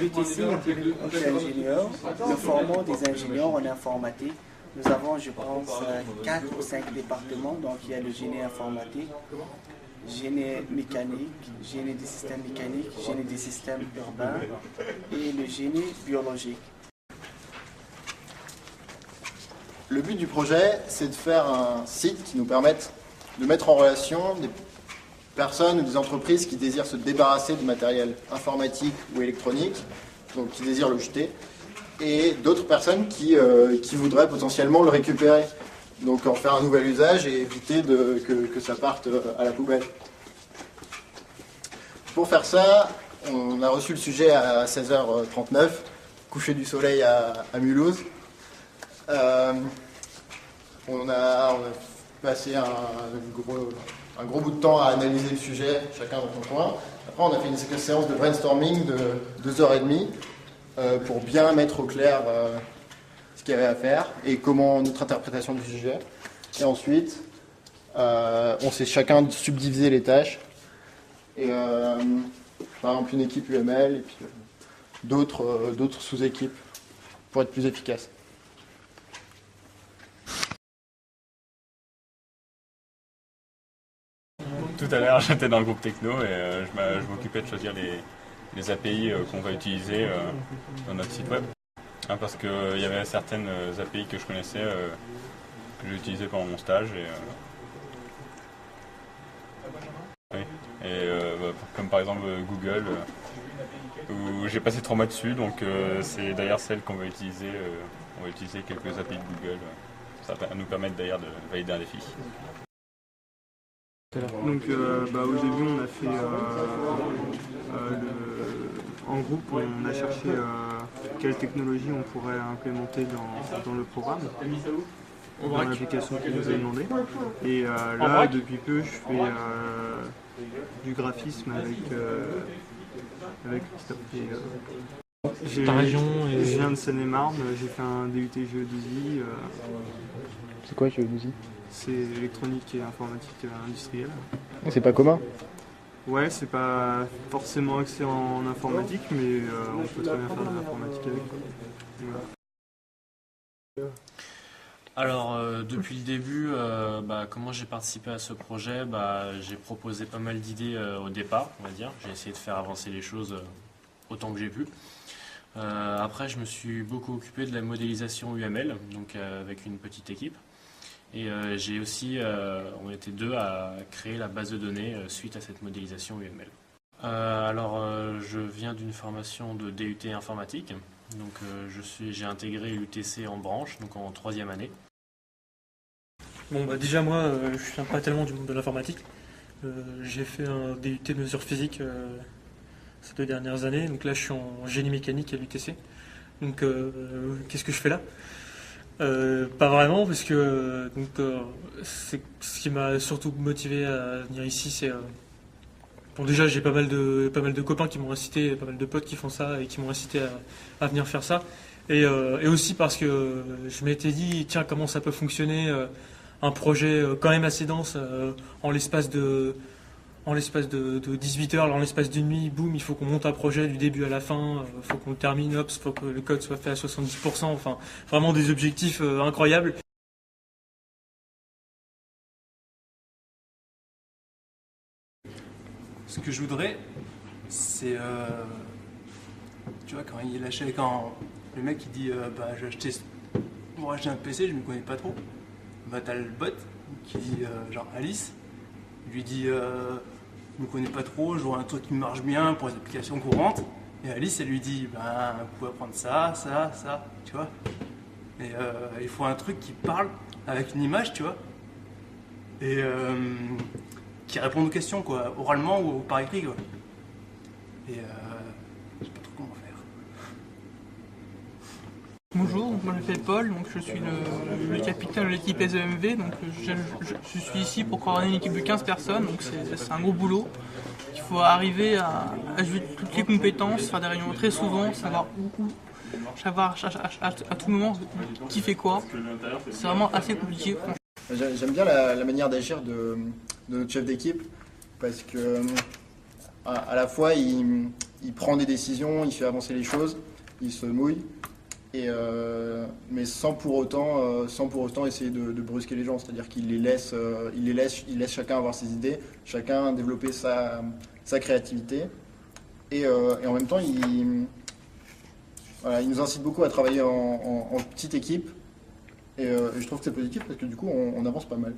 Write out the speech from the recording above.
l'UTC est ingénieur. Nous formons des ingénieurs en informatique. Nous avons, je pense, 4 ou 5 départements. Donc, il y a le génie informatique, génie mécanique, génie des systèmes mécaniques, génie des systèmes urbains et le génie biologique. Le but du projet, c'est de faire un site qui nous permette de mettre en relation des personnes ou des entreprises qui désirent se débarrasser du matériel informatique ou électronique, donc qui désirent le jeter, et d'autres personnes qui voudraient potentiellement le récupérer. Donc en faire un nouvel usage et éviter que ça parte à la poubelle. Pour faire ça, on a reçu le sujet à 16h39, coucher du soleil à Mulhouse. On a passé un gros bout de temps à analyser le sujet, chacun dans son coin. Après, on a fait une séance de brainstorming de 2h30 pour bien mettre au clair ce qu'il y avait à faire et comment notre interprétation du sujet. Et ensuite, on s'est chacun subdivisé les tâches. Et par exemple, une équipe UML et puis d'autres sous-équipes pour être plus efficace. Tout à l'heure, j'étais dans le groupe techno et je m'occupais de choisir les API qu'on va utiliser dans notre site web. Parce qu'il y avait certaines API que je connaissais, que j'ai utilisées pendant mon stage. Comme par exemple Google, où j'ai passé 3 mois dessus, donc c'est d'ailleurs celle qu'on va utiliser. On va utiliser quelques API de Google. Ça va nous permettre d'ailleurs de valider un défi. Donc au début on a fait en groupe on a cherché quelle technologie on pourrait implémenter dans le programme, dans l'application qui nous est demandée. Et là depuis peu je fais du graphisme avec ta région je viens de Seine-et-Marne, j'ai fait un DUT Géodésie. C'est quoi Géodésie ? C'est électronique et informatique industrielle. C'est pas commun ? Ouais, c'est pas forcément axé en informatique, mais on peut très bien faire de l'informatique avec. Voilà. Alors, depuis le début, comment j'ai participé à ce projet, j'ai proposé pas mal d'idées au départ, on va dire. J'ai essayé de faire avancer les choses autant que j'ai pu. Après, je me suis beaucoup occupé de la modélisation UML, donc avec une petite équipe. Et j'ai aussi, on était 2 à créer la base de données suite à cette modélisation UML. Je viens d'une formation de DUT informatique, donc j'ai intégré l'UTC en branche, donc en 3e année. Bon, déjà moi, je ne viens pas tellement du monde de l'informatique. J'ai fait un DUT de mesures physiques ces 2 dernières années, donc là je suis en génie mécanique à l'UTC. Donc qu'est-ce que je fais là ? Pas vraiment, parce que c'est ce qui m'a surtout motivé à venir ici, c'est déjà j'ai pas mal de copains qui m'ont incité, pas mal de potes qui font ça et qui m'ont incité à venir faire ça, et aussi parce que je m'étais dit tiens, comment ça peut fonctionner un projet quand même assez dense en l'espace de 18 heures, en l'espace d'une nuit, boum, il faut qu'on monte un projet du début à la fin, il faut qu'on le termine, il faut que le code soit fait à 70%, enfin, vraiment des objectifs incroyables. Ce que je voudrais, c'est, tu vois, quand le mec il dit, j'ai acheté, pour acheter un PC, je ne me connais pas trop, t'as le bot qui dit, genre Alice, lui dit, je ne me connais pas trop, je vois un truc qui marche bien pour les applications courantes. Et Alice, elle lui dit, vous pouvez apprendre ça, tu vois. Et il faut un truc qui parle avec une image, tu vois. Et qui répond aux questions, quoi, oralement ou par écrit, quoi. Et je sais pas trop comment faire. Bonjour, moi je m'appelle Paul, donc je suis le capitaine de l'équipe SEMV, donc je suis ici pour coordonner une équipe de 15 personnes, donc c'est un gros boulot. Il faut arriver à jouer toutes les compétences, faire des réunions très souvent, savoir savoir à tout moment qui fait quoi. C'est vraiment assez compliqué. J'aime bien la manière d'agir de notre chef d'équipe, parce que à la fois il il prend des décisions, il fait avancer les choses, il se mouille, mais sans pour autant essayer de brusquer les gens. C'est-à-dire qu'il il laisse chacun avoir ses idées, chacun développer sa créativité. Et en même temps, il nous incite beaucoup à travailler en petite équipe. Et je trouve que c'est positif parce que du coup, on avance pas mal.